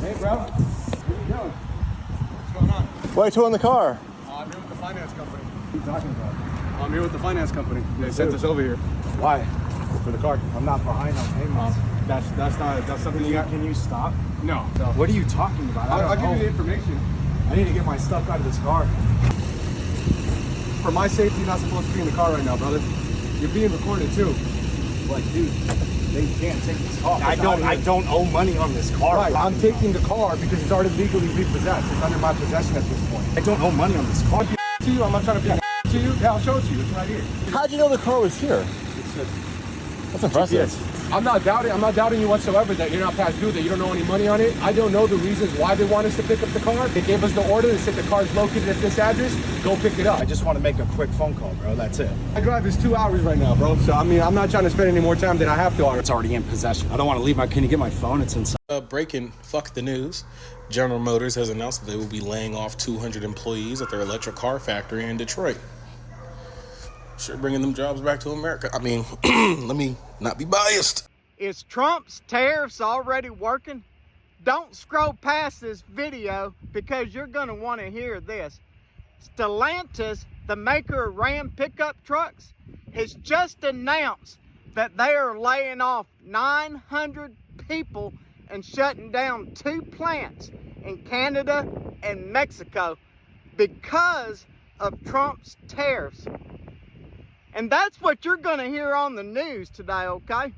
Hey, bro. What are you doing? What's going on? Why are you towing the car? I'm here with the finance company. What are you talking about? I'm here with the finance company. They sent us over here. Why? For the car. I'm not behind on payments. That's something you got. Can you stop? No. What are you talking about? I'll give you the information. I need to get my stuff out of this car. For my safety, you're not supposed to be in the car right now, brother. You're being recorded too. Like, dude, they can't take this car. I don't owe money on this car. Right, I'm taking the car because it's already legally repossessed. It's under my possession at this point. I don't owe money on this car. To you, I'm not trying to be to you. Yeah, I'll show it to you. It's right here. How'd you know the car was here? That's impressive. GPS. I'm not doubting you whatsoever that you're not past due, that you don't know any money on it. I don't know the reasons why they want us to pick up the car. They gave us the order. They said the car is located at this address. Go pick it up. I just want to make a quick phone call, bro. That's it. My drive is 2 hours right now, bro. So, I mean, I'm not trying to spend any more time than I have to. It's already in possession. I don't want to leave my... Can you get my phone? It's inside. Breaking, fuck the news. General Motors has announced that they will be laying off 200 employees at their electric car factory in Detroit. Sure, bringing them jobs back to America. I mean, let me not be biased. Is Trump's tariffs already working? Don't scroll past this video because you're going to want to hear this. Stellantis, the maker of Ram pickup trucks, has just announced that they are laying off 900 people and shutting down 2 plants in Canada and Mexico because of Trump's tariffs. And that's what you're going to hear on the news today, okay?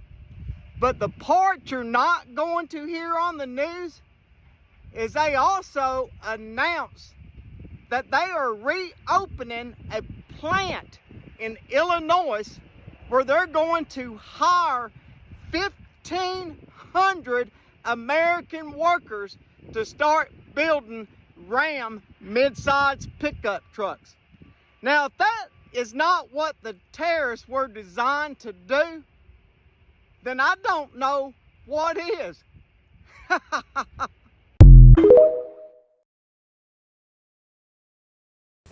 But the part you're not going to hear on the news is they also announced that they are reopening a plant in Illinois where they're going to hire 1,500 American workers to start building Ram mid-size pickup trucks. Now, if that is not what the tariffs were designed to do, then I don't know what is.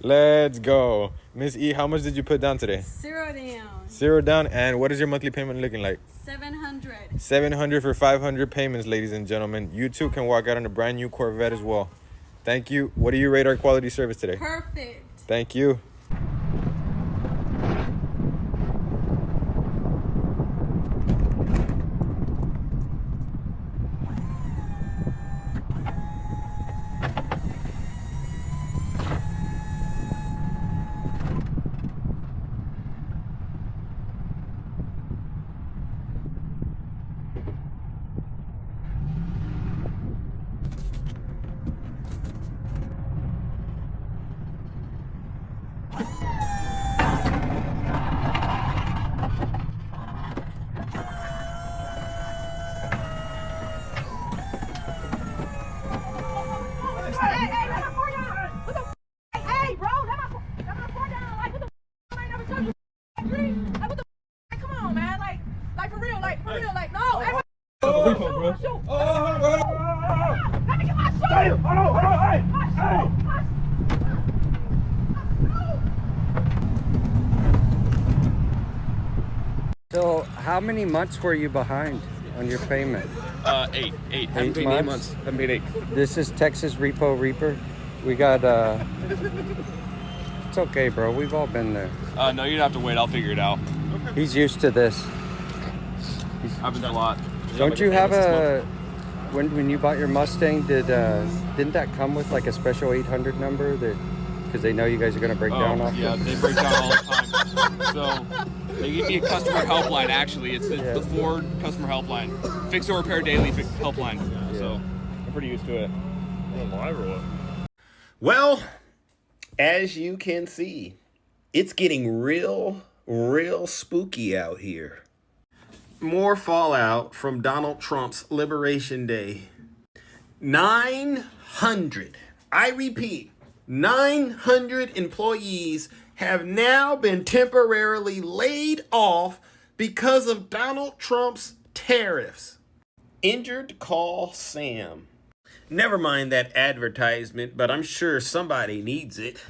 Let's go. Miss E, how much did you put down today? 0 down. 0 down. And what is your monthly payment looking like? 700. 700 for 500 payments, ladies and gentlemen. You too can walk out on a brand new Corvette as well. Thank you. What do you rate our quality service today? Perfect. Thank you. So how many months were you behind on your payment? Eight. Eight months? Haven't paid 8. This is Texas Repo Reaper. We got, it's okay, bro. We've all been there. No, you don't have to wait. I'll figure it out. He's used to this. Happens a lot. Don't you have a, when you bought your Mustang, didn't that come with like a special 800 number that, because they know you guys are going to break down off yeah, they break down all the time. So they give me a customer helpline, actually. It's the Ford customer helpline. Fix or repair daily helpline. Yeah. So I'm pretty used to it. Well, as you can see, it's getting real spooky out here. More fallout from Donald Trump's Liberation Day. 900, I repeat, 900 employees have now been temporarily laid off because of Donald Trump's tariffs. Injured, call Sam. Never mind that advertisement, but I'm sure somebody needs it.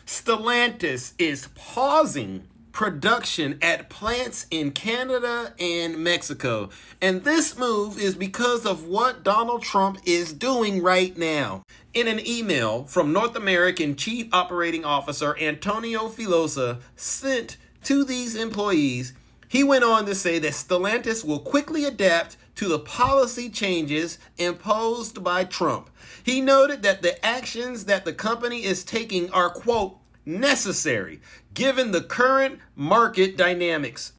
Stellantis is pausing production at plants in Canada and Mexico. And this move is because of what Donald Trump is doing right now. In an email from North American Chief Operating Officer Antonio Filosa sent to these employees, he went on to say that Stellantis will quickly adapt to the policy changes imposed by Trump. He noted that the actions that the company is taking are, quote, necessary, given the current market dynamics.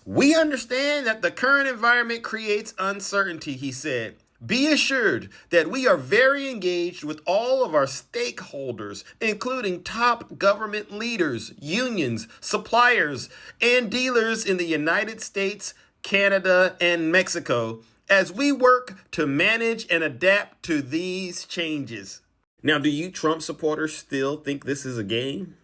We understand that the current environment creates uncertainty, he said. Be assured that we are very engaged with all of our stakeholders, including top government leaders, unions, suppliers, and dealers in the United States, Canada, and Mexico, as we work to manage and adapt to these changes. Now, do you Trump supporters still think this is a game?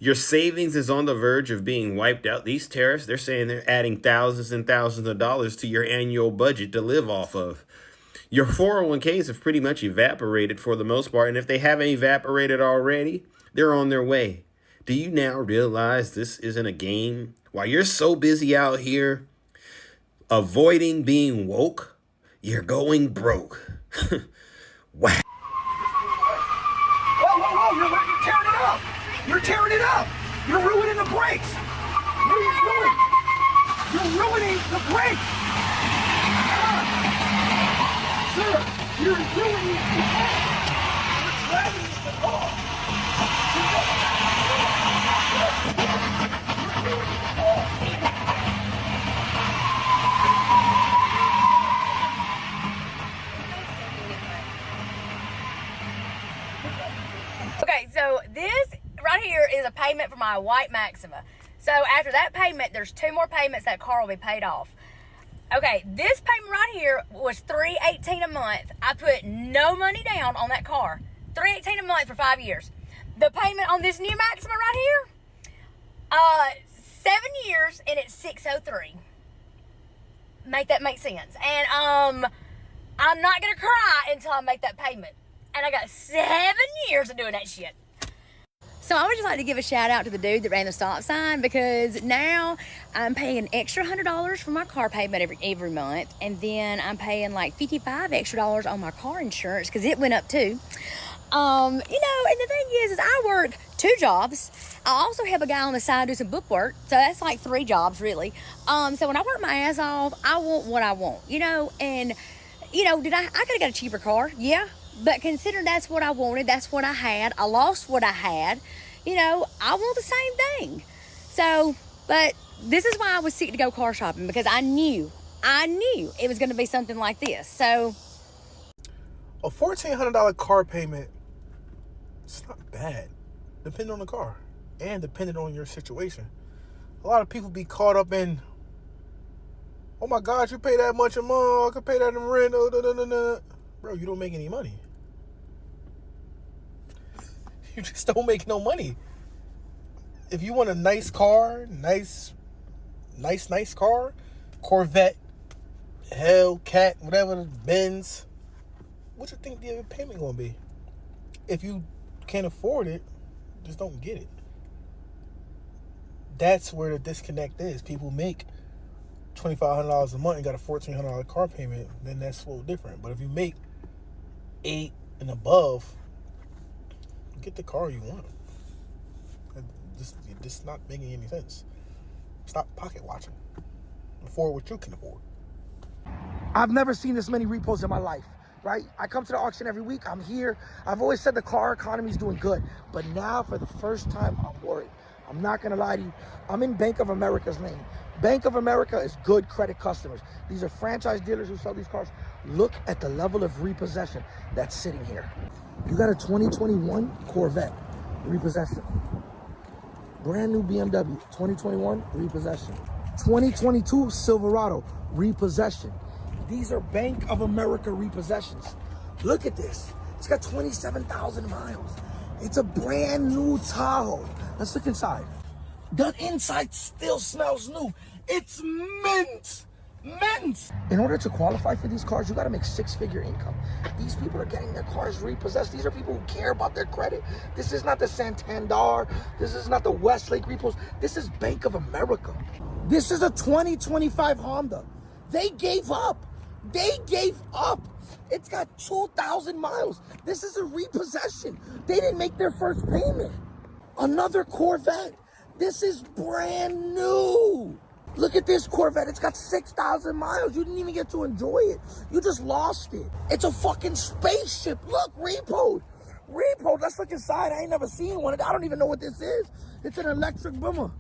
Your savings is on the verge of being wiped out. These tariffs, they're saying they're adding thousands and thousands of dollars to your annual budget to live off of. Your 401ks have pretty much evaporated for the most part, and if they haven't evaporated already, they're on their way. Do you now realize this isn't a game? While you're so busy out here avoiding being woke, you're going broke. Wow. Whoa, you're tearing it up. You're tearing it up. You're ruining the brakes. What are you doing? You're ruining the brakes. Sir, you're ruining the brakes. You're dragging the car. Okay, so this right here is a payment for my white Maxima. So after that payment, there's 2 more payments that car will be paid off. Okay, this payment right here was $318 a month. I put no money down on that car. $318 a month for 5 years. The payment on this new Maxima right here, 7 years, and it's $603. Make that make sense. And I'm not gonna cry until I make that payment. And I got 7 years of doing that shit. So I would just like to give a shout out to the dude that ran the stop sign, because now I'm paying an extra $100 for my car payment every month, and then I'm paying like $55 extra on my car insurance because it went up too. You know, and the thing is I work 2 jobs. I also have a guy on the side do some book work, so that's like 3 jobs really. So when I work my ass off, I want what I want, you know. And you know, I could have got a cheaper car, yeah. But consider that's what I wanted, that's what I had. I lost what I had. You know, I want the same thing. So, but this is why I was sick to go car shopping, because I knew it was going to be something like this. So, a $1,400 car payment, it's not bad, depending on the car and depending on your situation. A lot of people be caught up in, oh my God, you pay that much a month, I could pay that in rent. Bro, you don't make any money. You just don't make no money. If you want a nice car, nice car, Corvette, Hellcat, whatever, Benz, what you think the payment gonna be? If you can't afford it, just don't get it. That's where the disconnect is. People make $2,500 a month and got a $1,400 car payment, then that's a little different. But if you make $8,000 and above, get the car you want. This not making any sense. Stop pocket watching. Afford what you can afford. I've never seen this many repos in my life, right? I come to the auction every week. I'm here. I've always said the car economy is doing good, but now for the first time, I'm worried. I'm not gonna lie to you. I'm in Bank of America's lane. Bank of America is good credit customers. These are franchise dealers who sell these cars. Look at the level of repossession that's sitting here. You got a 2021 Corvette, repossession. Brand new BMW, 2021, repossession. 2022 Silverado, repossession. These are Bank of America repossessions. Look at this. It's got 27,000 miles. It's a brand new Tahoe. Let's look inside. The inside still smells new. It's mint. immense. In order to qualify for these cars, you got to make 6-figure income. These people are getting their cars repossessed. These are people who care about their credit. This is not the Santander. This is not the Westlake repos. This is Bank of America. This is a 2025 Honda. They gave up. They gave up. It's got 2,000 miles. This is a repossession. They didn't make their first payment. Another Corvette. This is brand new. Look at this Corvette. It's got 6,000 miles. You didn't even get to enjoy it. You just lost it. It's a fucking spaceship. Look, repoed. Repoed. Let's look inside. I ain't never seen one. I don't even know what this is. It's an electric boomer.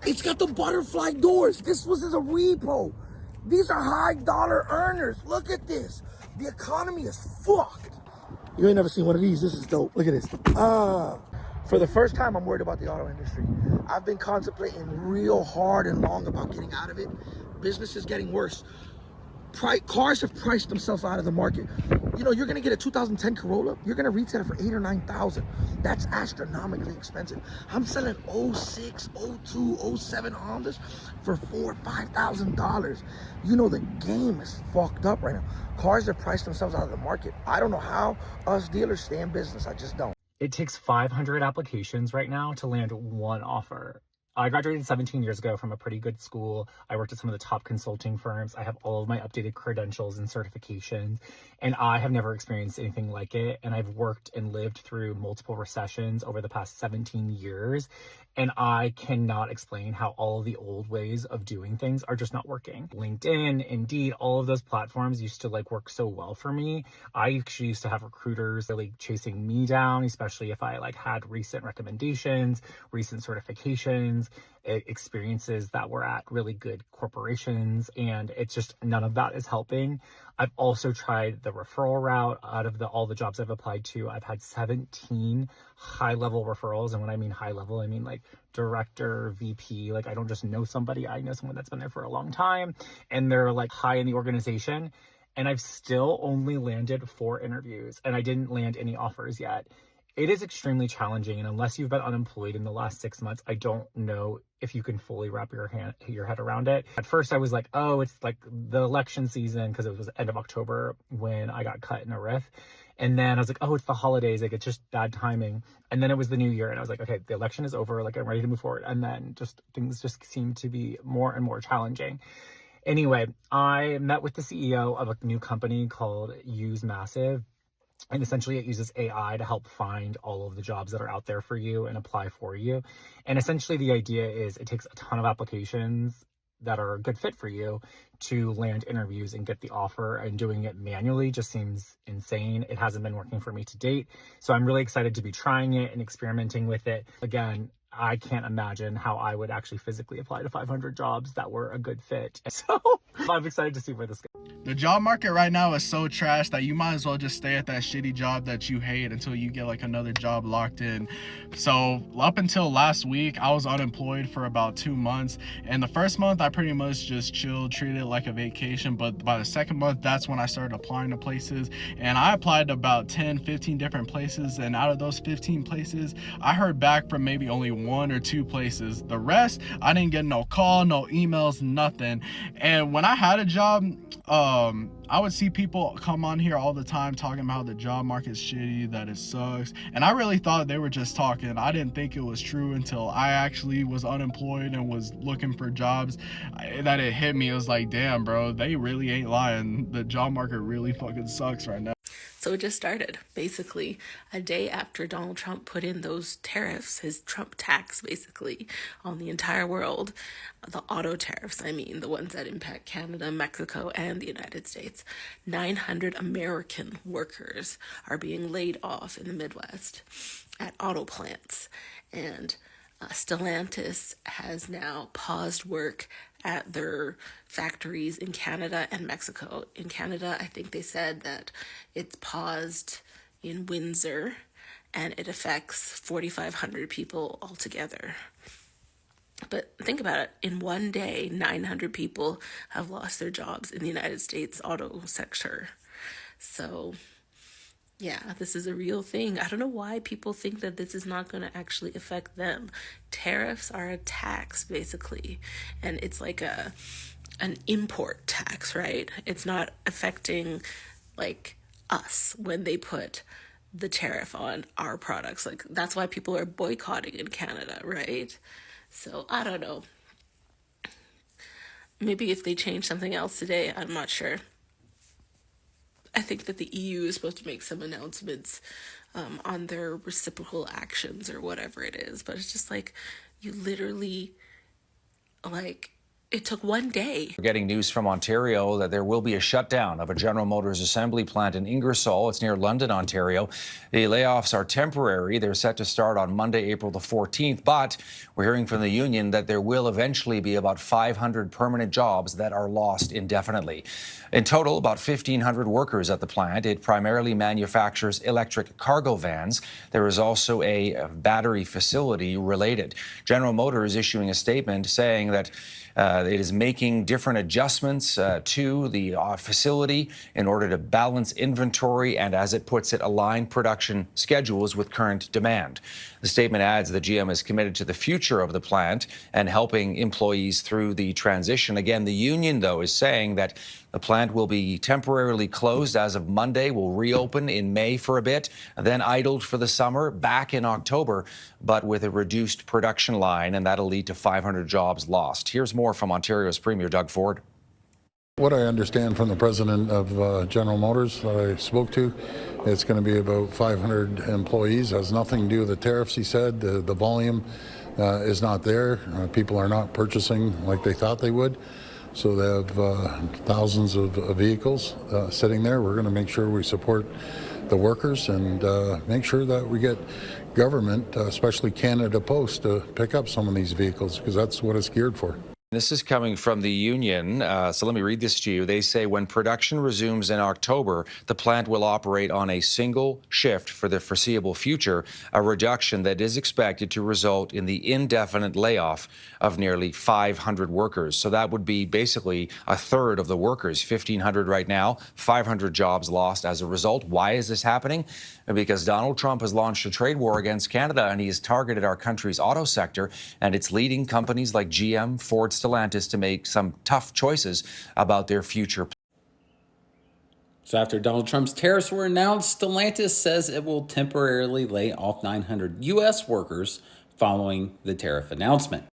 It's got the butterfly doors. This was a repo. These are high dollar earners. Look at this. The economy is fucked. You ain't never seen one of these. This is dope. Look at this. For the first time, I'm worried about the auto industry. I've been contemplating real hard and long about getting out of it. Business is getting worse. Cars have priced themselves out of the market. You know, you're gonna get a 2010 Corolla, you're gonna retail it for $8,000 or $9,000. That's astronomically expensive. I'm selling 06, 02, 07 Hondas for $4,000 or $5,000. You know, the game is fucked up right now. Cars have priced themselves out of the market. I don't know how us dealers stay in business. I just don't. It takes 500 applications right now to land one offer. I graduated 17 years ago from a pretty good school. I worked at some of the top consulting firms. I have all of my updated credentials and certifications, and I have never experienced anything like it. And I've worked and lived through multiple recessions over the past 17 years. And I cannot explain how all of the old ways of doing things are just not working. LinkedIn, Indeed, all of those platforms used to work so well for me. I actually used to have recruiters really chasing me down, especially if I had recent recommendations, recent certifications, experiences that were at really good corporations, and it's just none of that is helping. I've also tried the referral route. Out of all the jobs I've applied to, I've had 17 high-level referrals, and when I mean high-level, I mean director, VP. I don't just know somebody, I know someone that's been there for a long time, and they're high in the organization, and I've still only landed 4 interviews, and I didn't land any offers yet. It is extremely challenging, and unless you've been unemployed in the last 6 months, I don't know if you can fully wrap your head around it. At first, I was like, oh, it's the election season, because it was end of October when I got cut in a riff. And then I was like, oh, it's the holidays. It's just bad timing. And then it was the new year, and I was like, okay, the election is over. I'm ready to move forward. And then things just seem to be more and more challenging. Anyway, I met with the CEO of a new company called Use Massive. And essentially it uses AI to help find all of the jobs that are out there for you and apply for you. And essentially the idea is it takes a ton of applications that are a good fit for you to land interviews and get the offer, and doing it manually just seems insane. It hasn't been working for me to date. So I'm really excited to be trying it and experimenting with it. Again, I can't imagine how I would actually physically apply to 500 jobs that were a good fit. So I'm excited to see where this goes. The job market right now is so trash that you might as well just stay at that shitty job that you hate until you get another job locked in. So up until last week, I was unemployed for about 2 months. And the first month I pretty much just chilled, treated it like a vacation. But by the second month, that's when I started applying to places. And I applied to about 10, 15 different places. And out of those 15 places, I heard back from maybe only 1 or 2 places. The rest, I didn't get no call, no emails, nothing. And when I had a job, I would see people come on here all the time talking about how the job market's shitty, that it sucks. And I really thought they were just talking. I didn't think it was true until I actually was unemployed and was looking for jobs. That it hit me. It was like, damn, bro, they really ain't lying. The job market really fucking sucks right now. So it just started, basically, a day after Donald Trump put in those tariffs, his Trump tax, basically, on the entire world. The auto tariffs, I mean, the ones that impact Canada, Mexico, and the United States. 900 American workers are being laid off in the Midwest at auto plants. And Stellantis has now paused work at their factories in Canada and Mexico. In Canada, I think they said that it's paused in Windsor, and it affects 4,500 people altogether. But think about it. In one day, 900 people have lost their jobs in the United States auto sector. So yeah, this is a real thing. I don't know why people think that this is not going to actually affect them. Tariffs are a tax, basically. And it's like a an import tax, right? It's not affecting like us when they put the tariff on our products. Like that's why people are boycotting in Canada, right? So I don't know. Maybe if they change something else today, I'm not sure. I think that the EU is supposed to make some announcements on their reciprocal actions or whatever it is. But it's just like, you literally, like, it took one day. We're getting news from Ontario that there will be a shutdown of a General Motors assembly plant in Ingersoll. It's near London, Ontario. The layoffs are temporary. They're set to start on Monday, April the 14th. But we're hearing from the union that there will eventually be about 500 permanent jobs that are lost indefinitely. In total, about 1,500 workers at the plant. It primarily manufactures electric cargo vans. There is also a battery facility related. General Motors issuing a statement saying that it is making different adjustments to the facility in order to balance inventory and, as it puts it, align production schedules with current demand. The statement adds that GM is committed to the future of the plant and helping employees through the transition. Again, the union, though, is saying that the plant will be temporarily closed as of Monday, will reopen in May for a bit, then idled for the summer, back in October, but with a reduced production line, and that'll lead to 500 jobs lost. Here's more from Ontario's Premier Doug Ford. What I understand from the president of General Motors that I spoke to, it's going to be about 500 employees. It has nothing to do with the tariffs, he said. The volume is not there. People are not purchasing like they thought they would. So they have thousands of vehicles sitting there. We're going to make sure we support the workers and make sure that we get government, especially Canada Post, to pick up some of these vehicles because that's what it's geared for. This is coming from the union, so let me read this to you. They say when production resumes in October, the plant will operate on a single shift for the foreseeable future, a reduction that is expected to result in the indefinite layoff of nearly 500 workers. So that would be basically a third of the workers, 1,500 right now, 500 jobs lost as a result. Why is this happening? Because Donald Trump has launched a trade war against Canada, and he has targeted our country's auto sector, and it's leading companies like GM, Ford, Stellantis to make some tough choices about their future. So after Donald Trump's tariffs were announced, Stellantis says it will temporarily lay off 900 U.S. workers following the tariff announcement.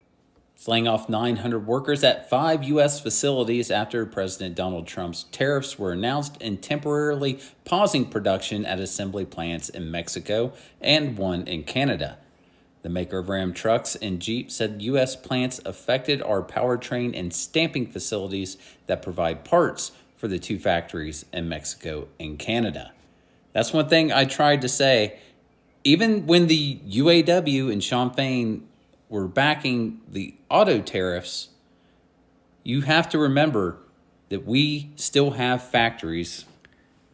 It's laying off 900 workers at 5 U.S. facilities after President Donald Trump's tariffs were announced and temporarily pausing production at assembly plants in Mexico and one in Canada. The maker of Ram trucks and Jeep said U.S. plants affected are powertrain and stamping facilities that provide parts for the 2 factories in Mexico and Canada. That's one thing I tried to say. Even when the UAW and Sean Fain were backing the auto tariffs, you have to remember that we still have factories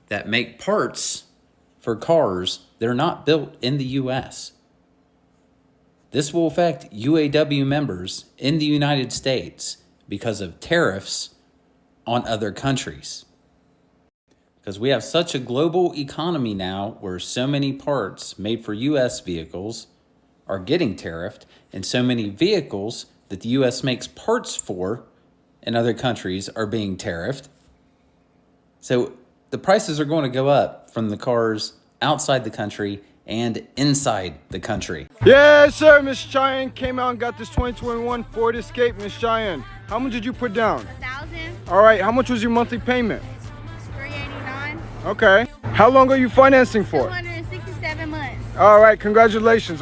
that make parts for cars that are not built in the U.S. This will affect UAW members in the United States because of tariffs on other countries. Because we have such a global economy now where so many parts made for U.S. vehicles are getting tariffed, and so many vehicles that the U.S. makes parts for in other countries are being tariffed. So the prices are going to go up from the cars outside the country and inside the country. Yes, sir. Miss Cheyenne came out and got this 2021 Ford Escape. Miss Cheyenne, how much did you put down? $1,000. All right. How much was your monthly payment? $389. Okay. How long are you financing for? 267 months. All right. Congratulations.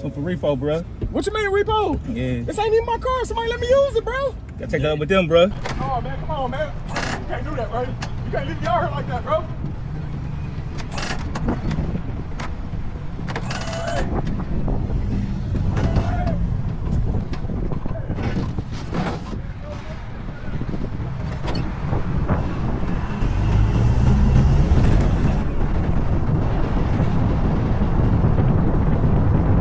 asking for repo, bro. What you mean repo? Yeah. This ain't even my car. Somebody let me use it, bro. Gotta take that up with them, bro. Oh man, come on, man. You can't do that, bro. You can't leave me out here like that, bro.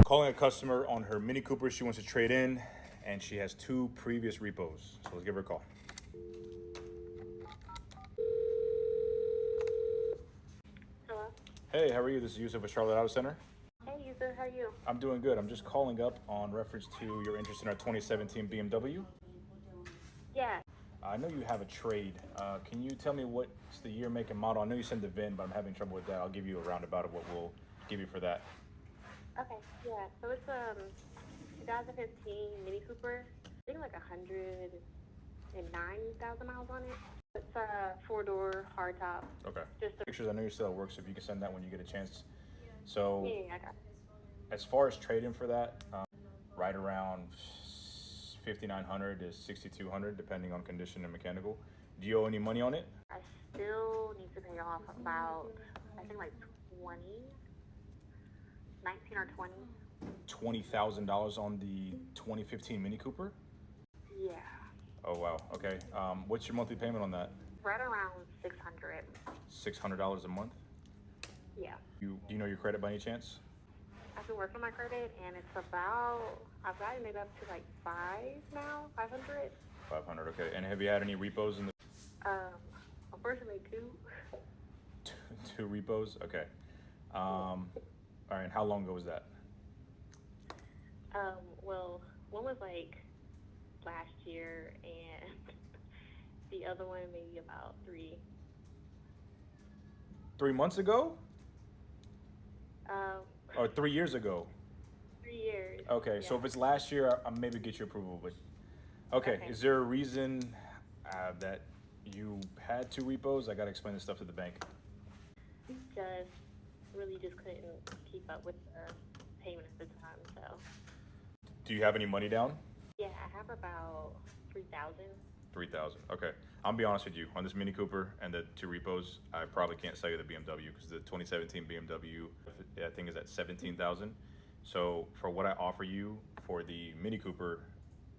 Calling a customer on her Mini Cooper she wants to trade in, and she has 2 previous repos. So let's give her a call. Hello? Hey, how are you? This is Yusuf at Charlotte Auto Center. Hey, Yusuf, how are you? I'm doing good. I'm just calling up on reference to your interest in our 2017 BMW. Yeah. I know you have a trade. Can you tell me what's the year, make, and model? I know you sent the VIN, but I'm having trouble with that. I'll give you a roundabout of what we'll give you for that. Okay, yeah. So it's 2015 Mini Cooper. I think like 109,000 miles on it. It's a 4-door hardtop. Okay. Just a Pictures, I know you're still at work, so if you can send that when you get a chance. So, yeah, I got it. as far as trade-in for that, right around 5,900 to 6,200, depending on condition and mechanical. Do you owe any money on it? I still need to pay off about, I think like 19 or 20. $20,000 on the 2015 Mini Cooper? Yeah. Oh wow. Okay. What's your monthly payment on that? Right around 600. $600 a month. Yeah. Do you know your credit by any chance? I've been working on my credit, and it's about, I've gotten maybe up to like 500. 500. Okay. And have you had any repos in the? Unfortunately, 2. 2 repos. Okay. All right. And how long ago was that? Well, one was like last year, and the other one maybe about 3. 3 months ago? Um, Or 3 years ago? 3 years. Okay, Yeah. so if it's last year, I'll maybe get your approval. But okay, is there a reason that you had 2 repos? I gotta explain this stuff to the bank. Just really just couldn't keep up with the payment at the time, so. Do you have any money down? Yeah, I have about 3,000. 3,000. Okay. I'll be honest with you. On this Mini Cooper and the 2 repos, I probably can't sell you the BMW because the 2017 BMW, I think, is at 17,000. So for what I offer you for the Mini Cooper,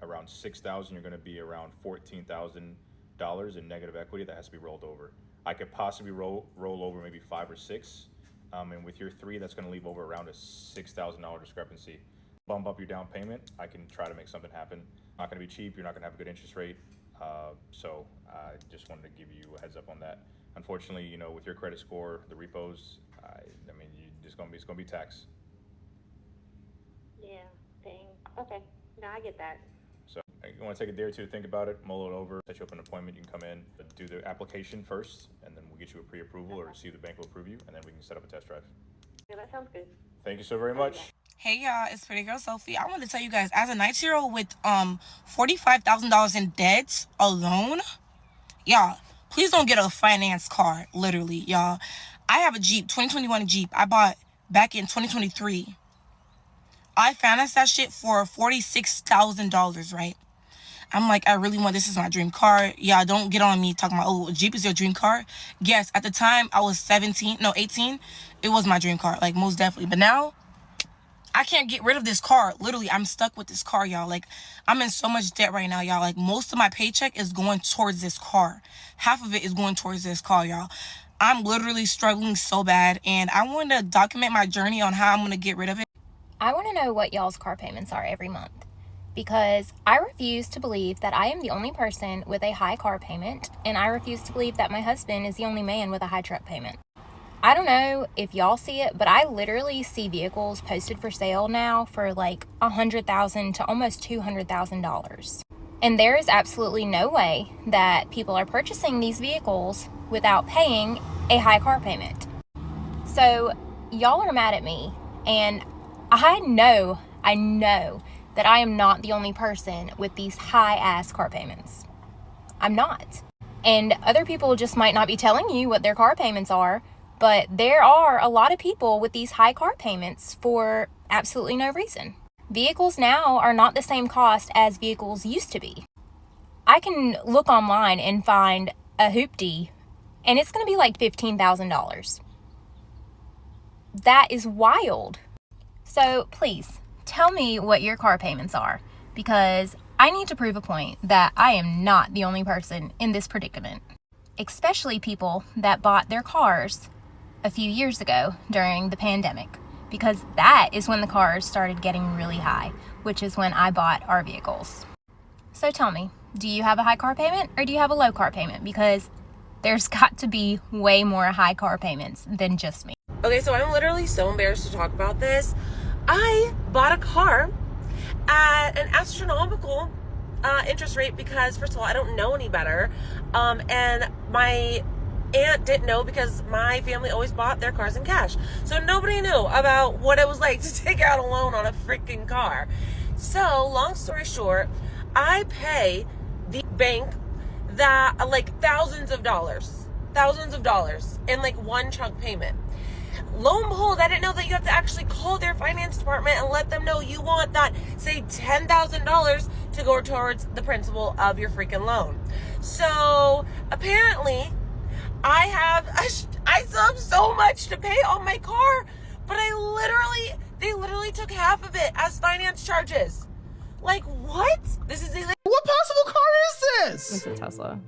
around 6,000, you're going to be around $14,000 in negative equity that has to be rolled over. I could possibly roll over maybe 5 or 6, and with your 3, that's going to leave over around a $6,000 discrepancy. Bump up your down payment. I can try to make something happen. Not going to be cheap. You're not going to have a good interest rate. So I just wanted to give you a heads up on that. Unfortunately, you know, with your credit score, the repos, I mean, it's going to be taxed. Yeah, dang. Okay, no, I get that. So you want to take a day or 2 to think about it, mull it over, set you up an appointment. You can come in, do the application first, and then we'll get you a pre-approval or see if the bank will approve you, and then we can set up a test drive. Yeah, that sounds good. Thank you so very much. Hey y'all, it's Pretty Girl Sophie. I want to tell you guys, as a 19-year-old with $45,000 in debts alone, y'all, please don't get a finance car, literally, y'all. I have a Jeep, 2021 Jeep. I bought back in 2023. I financed that shit for $46,000, right? I'm like, I really want, this is my dream car. Yeah, don't get on me talking about, oh, Jeep is your dream car. Yes, at the time I was 18. It was my dream car, like most definitely. But now, I can't get rid of this car. Literally, I'm stuck with this car, y'all. Like, I'm in so much debt right now, y'all. Like, most of my paycheck is going towards this car. Half of it is going towards this car, y'all. I'm literally struggling so bad, and I want to document my journey on how I'm going to get rid of it. I want to know what y'all's car payments are every month, because I refuse to believe that I am the only person with a high car payment, and I refuse to believe that my husband is the only man with a high truck payment. I don't know if y'all see it, but I literally see vehicles posted for sale now for like $100,000 to almost $200,000. And there is absolutely no way that people are purchasing these vehicles without paying a high car payment. So y'all are mad at me, and I know that I am not the only person with these high ass car payments. I'm not. And other people just might not be telling you what their car payments are, But there are a lot of people with these high car payments for absolutely no reason. Vehicles now are not the same cost as vehicles used to be. I can look online and find a hoopty, and it's going to be like $15,000. That is wild. So please, tell me what your car payments are, because I need to prove a point that I am not the only person in this predicament. Especially people that bought their cars a few years ago during the pandemic, because that is when the cars started getting really high, which is when I bought our vehicles. So tell me, do you have a high car payment or do you have a low car payment? Because there's got to be way more high car payments than just me. Okay, so I'm literally so embarrassed to talk about this. I bought a car at an astronomical interest rate because, first of all, I don't know any better. And my aunt didn't know because my family always bought their cars in cash. So nobody knew about what it was like to take out a loan on a freaking car. So long story short, I pay the bank that like thousands of dollars in like one chunk payment. Lo and behold, I didn't know that you have to actually call their finance department and let them know you want that, say, $10,000 to go towards the principal of your freaking loan. So apparently I still have so much to pay on my car, but they literally took half of it as finance charges. Like, what? This is illegal. What possible car is this? It's a Tesla.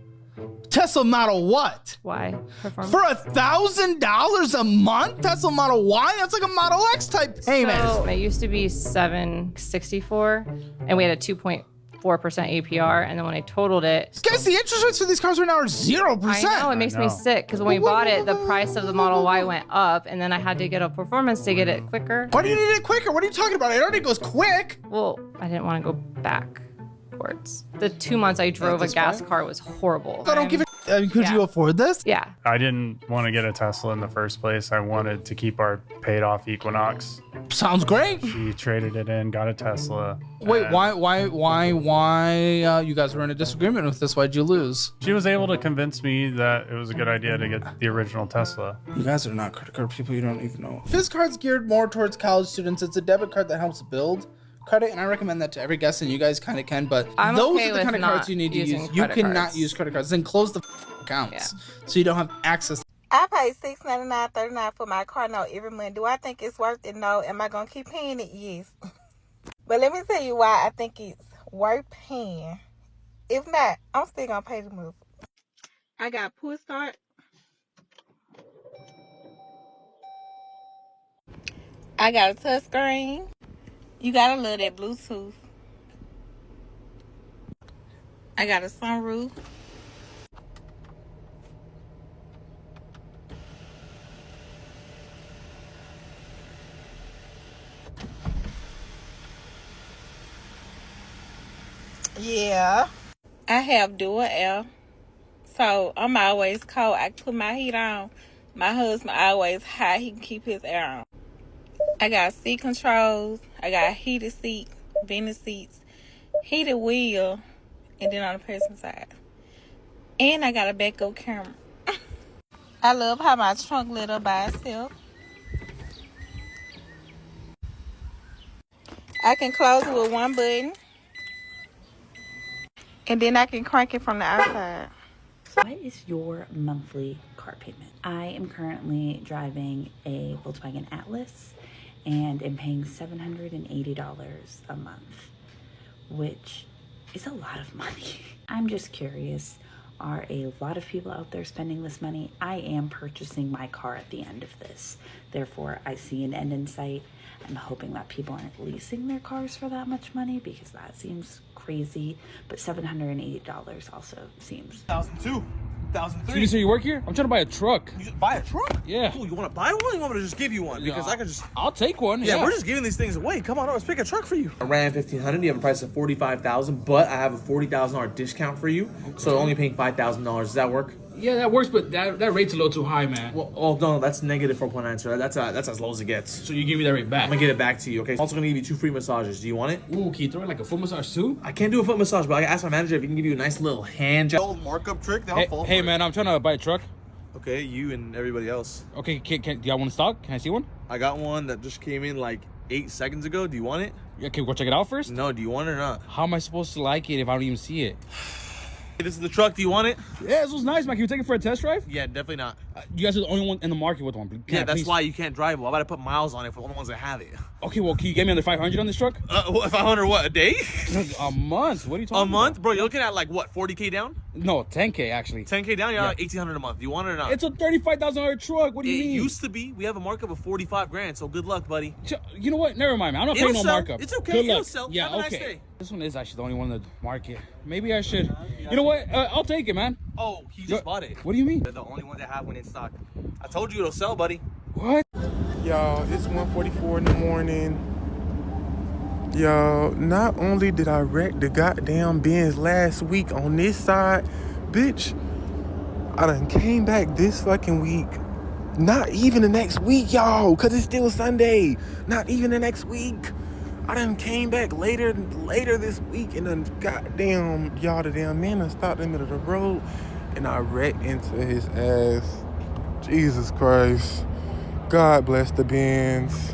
Tesla Model what? Y. Performance. For $1,000 a month? Tesla Model Y? That's like a Model X type payment. So it used to be $764, and we had a 2.4% APR, and then when I totaled it, guys, the interest rates for these cars right now are 0%. I know, it makes me sick because when we bought it, the price of the Model Y went up, and then I had to get a performance to get it quicker. Why do you need it quicker? What are you talking about? It already goes quick. Well, I didn't want to go backwards. The 2 months I drove a gas car was horrible. I don't give a could you afford this? Yeah. I didn't want to get a Tesla in the first place. I wanted to keep our paid off Equinox. Sounds great. She traded it in, got a Tesla. Wait, why you guys were in a disagreement with this? Why'd you lose? She was able to convince me that it was a good idea to get the original Tesla. You guys are not credit card people, you don't even know. This card's geared more towards college students. It's a debit card that helps build credit, and I recommend that to every guest, and you guys kind of can, but those are the kind of cards you need to use. You cannot use credit cards. Then close the accounts so you don't have access. I pay $699.39 for my car note every month. Do I think it's worth it? No. Am I gonna keep paying it? Yes. But let me tell you why I think it's worth paying. If not, I'm still gonna pay the move. I got push start. I got a touch screen. You gotta love that Bluetooth. I got a sunroof. Yeah. I have dual air. So I'm always cold. I put my heat on. My husband always hot. He can keep his air on. I got seat controls. I got heated seat, vented seats, heated wheel, and then on the passenger side. And I got a backup camera. I love how my trunk lit up by itself. I can close it with one button. And then I can crank it from the outside. What is your monthly car payment? I am currently driving a Volkswagen Atlas and am paying $780 a month, which is a lot of money. I'm just curious, are a lot of people out there spending this money? I am purchasing my car at the end of this. Therefore, I see an end in sight. I'm hoping that people aren't leasing their cars for that much money because that seems crazy, but $780 also seems. 2002, 2003. So you say you work here? I'm trying to buy a truck. You just buy a truck? Yeah. Cool, you want to buy one? You want me to just give you one? Because I can just... I'll take one. Yeah, we're just giving these things away. Come on, let's pick a truck for you. I ran 1,500. You have a price of $45,000, but I have a $40,000 discount for you. So only paying $5,000. Does that work? Yeah, that works, but that rate's a little too high, man. Well, no, that's negative 4.9, so that's as low as it gets. So you give me that rate back? I'm gonna get it back to you, okay? I'm also gonna give you 2 free massages. Do you want it? Ooh, can you throw in like a foot massage too? I can't do a foot massage, but I can ask my manager if he can give you a nice little hand job. Hey man, I'm trying to buy a truck. Okay, you and everybody else. Okay, do y'all want to stock? Can I see one? I got one that just came in like 8 seconds ago. Do you want it? Yeah, okay, go check it out first. No, do you want it or not? How am I supposed to like it if I don't even see it? This is the truck. Do you want it? Yeah, this was nice, man. Can you take it for a test drive? Yeah, definitely not. You guys are the only one in the market with one. Yeah, that's why you can't drive it. Why would I put miles on it for the only ones that have it? Okay, well, can you get me under 500 on this truck? What, 500 what, a day? A month. What are you talking about? A month? Bro, you're looking at like what, 40K down? No, 10K actually. 10K down? You're like 1,800 a month. Do you want it or not? It's a $35,000 truck. What do you mean? It used to be. We have a markup of 45 grand, so good luck, buddy. You know what? Never mind, man. I'm not paying no markup. It's okay. Good luck. It'll sell. Yeah, Have a nice okay. day. This one is actually the only one in the market. Maybe I should. You know what? I'll take it, man. Oh, he just bought it. What do you mean? They're the only one that have one in stock. I told you it'll sell, buddy. What? Y'all, it's 1:44 in the morning. Y'all, not only did I wreck the goddamn Benz last week on this side, bitch, I done came back this fucking week. Not even the next week, y'all, because it's still Sunday. Not even the next week. I done came back later this week and then goddamn, y'all, the damn man done stopped in the middle of the road and I wrecked into his ass. Jesus Christ. God bless the Benz.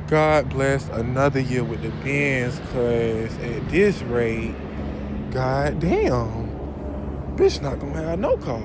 God bless another year with the Benz, cause at this rate, goddamn, bitch not gonna have no car.